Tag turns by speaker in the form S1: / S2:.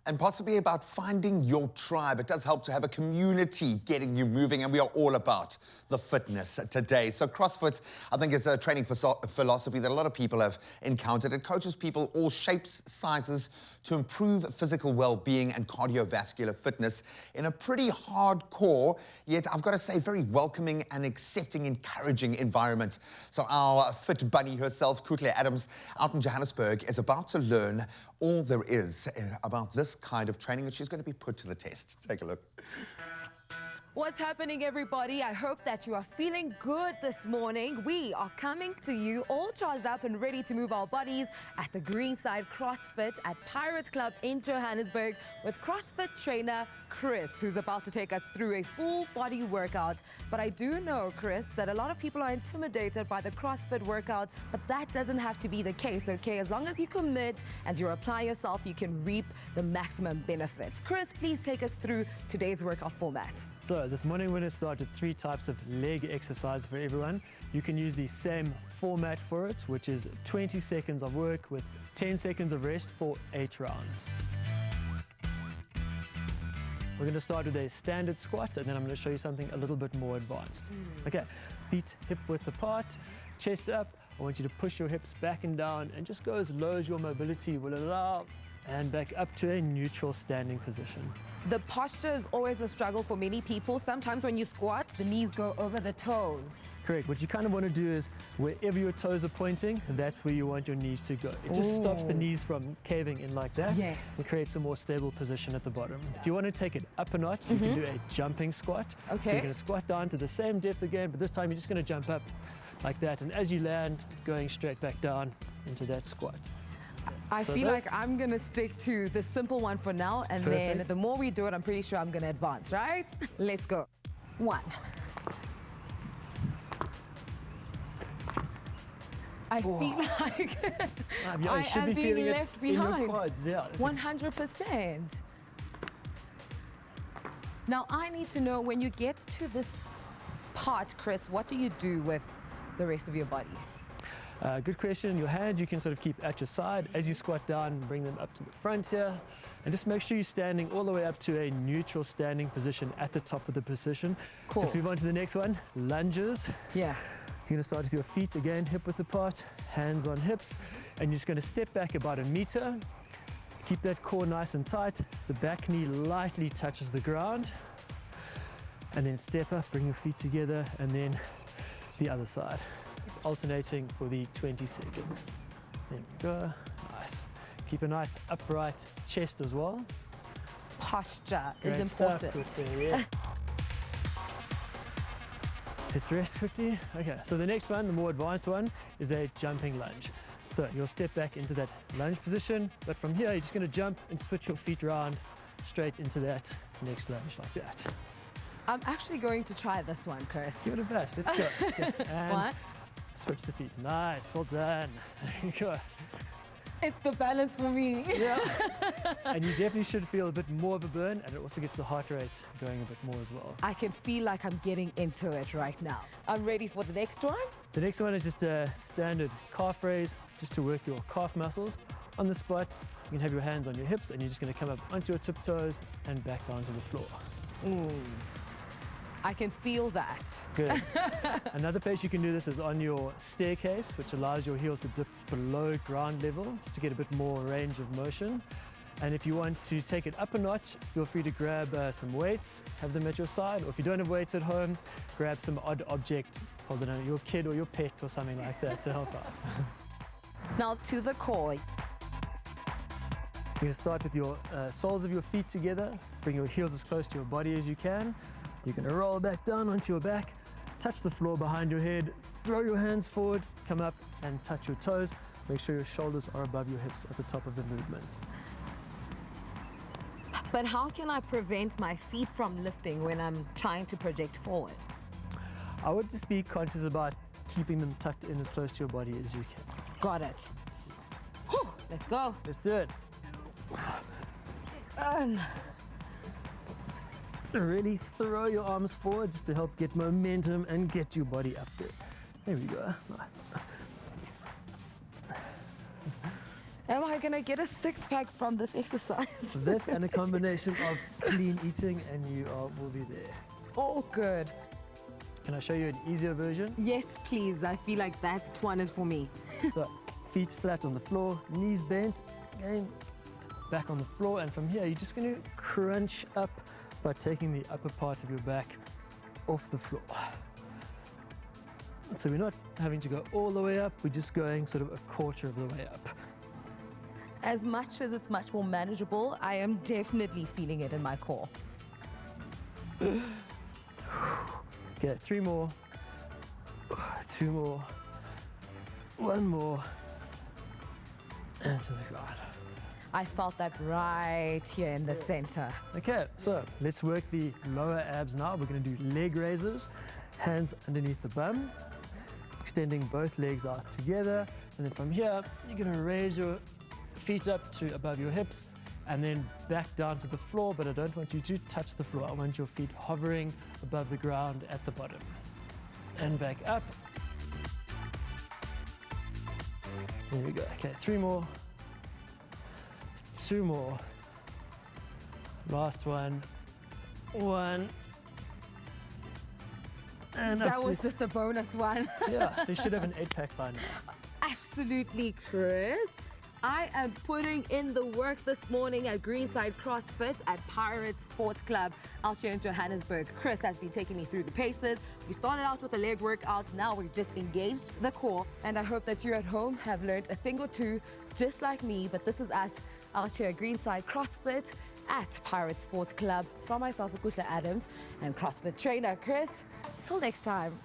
S1: and possibly about finding your tribe. It does help to have a community getting you moving, and we are all about the fitness today. So CrossFit, I think, is a training philosophy that a lot of people have encountered. It coaches people all shapes, sizes to improve physical well-being and cardiovascular fitness in a pretty hardcore, yet I've got to say very welcoming and accepting, encouraging environment. So our fit bunny herself, Kuhle Adams, out in Johannesburg, is about to learn all there is about this kind of training, and she's going to be put to the test. Take a look.
S2: What's happening, everybody? I hope that you are feeling good this morning. We are coming to you all charged up and ready to move our bodies at the Greenside CrossFit at Pirates Club in Johannesburg with CrossFit trainer Chris, who's about to take us through a full body workout. But I do know, Chris, that a lot of people are intimidated by the CrossFit workouts, but that doesn't have to be the case, okay? As long as you commit and you apply yourself, you can reap the maximum benefits. Chris, please take us through today's workout format.
S3: So this morning we're going to start with 3 types of leg exercise for everyone. You can use the same format for it, which is 20 seconds of work with 10 seconds of rest for 8 rounds. We're going to start with a standard squat, and then I'm going to show you something a little bit more advanced. Okay, feet hip width apart, chest up. I want you to push your hips back and down and just go as low as your mobility will allow, and back up to a neutral standing position.
S2: The posture is always a struggle for many people. Sometimes when you squat, the knees go over the toes.
S3: Correct. What you kind of want to do is wherever your toes are pointing, that's where you want your knees to go. It just stops the knees from caving in like that.
S2: Yes.
S3: And creates a more stable position at the bottom. If you want to take it up a notch, you can do a jumping squat.
S2: Okay.
S3: So you're going to squat down to the same depth again, but this time you're just going to jump up like that. And as you land, going straight back down into that squat.
S2: I feel like I'm going to stick to the simple one for now, and then the more we do it, I'm pretty sure I'm going to advance, right? Let's go. 1. I feel like I am being left behind.
S3: Quads, yeah.
S2: 100%. Now, I need to know, when you get to this part, Chris, what do you do with the rest of your body?
S3: Good question. Your hands you can sort of keep at your side. As you squat down, bring them up to the front here. And just make sure you're standing all the way up to a neutral standing position at the top of the position.
S2: Cool.
S3: Let's move on to the next one, lunges.
S2: Yeah.
S3: You're going to start with your feet again, hip width apart, hands on hips. And you're just going to step back about 1 meter. Keep that core nice and tight. The back knee lightly touches the ground. And then step up, bring your feet together, and then the other side. Alternating for the 20 seconds. There we go. Nice. Keep a nice upright chest as well.
S2: Posture is
S3: Great
S2: important.
S3: stuff, yeah. Let's rest quickly. Okay, so the next one, the more advanced one, is a jumping lunge. So you'll step back into that lunge position, but from here you're just going to jump and switch your feet around straight into that next lunge like that.
S2: I'm actually going to try this one, Chris.
S3: Give it a bash. Let's go. Okay. And
S2: 1.
S3: switch the feet. Nice. Well done. There you go.
S2: It's the balance for me.
S3: Yeah. And you definitely should feel a bit more of a burn, and it also gets the heart rate going a bit more as well.
S2: I can feel like I'm getting into it right now. I'm ready for the next one.
S3: The next one is just a standard calf raise, just to work your calf muscles. On the spot, you can have your hands on your hips, and you're just going to come up onto your tiptoes and back down to the floor.
S2: I can feel that.
S3: Good. Another place you can do this is on your staircase, which allows your heel to dip below ground level, just to get a bit more range of motion. And if you want to take it up a notch, feel free to grab some weights, have them at your side, or if you don't have weights at home, grab some odd object, hold it on your kid or your pet or something like that to help out.
S2: Now to the core.
S3: So you start with your soles of your feet together, bring your heels as close to your body as you can. You're going to roll back down onto your back, touch the floor behind your head, throw your hands forward, come up and touch your toes. Make sure your shoulders are above your hips at the top of the movement.
S2: But how can I prevent my feet from lifting when I'm trying to project forward?
S3: I would just be conscious about keeping them tucked in as close to your body as you can.
S2: Got it. Whew, let's go.
S3: Let's do it. Really throw your arms forward just to help get momentum and get your body up there. There we go. Nice.
S2: Am I gonna get a six-pack from this exercise?
S3: This and a combination of clean eating, and you will be there.
S2: All good.
S3: Can I show you an easier version?
S2: Yes, please. I feel like that one is for me.
S3: So, feet flat on the floor, knees bent, again, back on the floor, and from here you're just going to crunch up by taking the upper part of your back off the floor. So we're not having to go all the way up, we're just going sort of a quarter of the way up.
S2: As much as it's much more manageable, I am definitely feeling it in my core.
S3: Okay, 3 more, 2 more, 1 more, and to the ground.
S2: I felt that right here in the center.
S3: Okay, so let's work the lower abs now. We're going to do leg raises, hands underneath the bum, extending both legs out together, and then from here you're going to raise your feet up to above your hips and then back down to the floor, but I don't want you to touch the floor. I want your feet hovering above the ground at the bottom. And back up. Here we go. Okay, 3 more, 2 more, last one, 1, and up
S2: That
S3: to
S2: was just a bonus one.
S3: yeah, so you should have an 8-pack by now.
S2: Absolutely, Chris. I am putting in the work this morning at Greenside CrossFit at Pirate Sports Club out here in Johannesburg. Chris has been taking me through the paces. We started out with a leg workout. Now we've just engaged the core. And I hope that you at home have learned a thing or two just like me. But this is us out here at Greenside CrossFit at Pirate Sports Club. From myself, Kuhle Adams, and CrossFit trainer Chris. Till next time.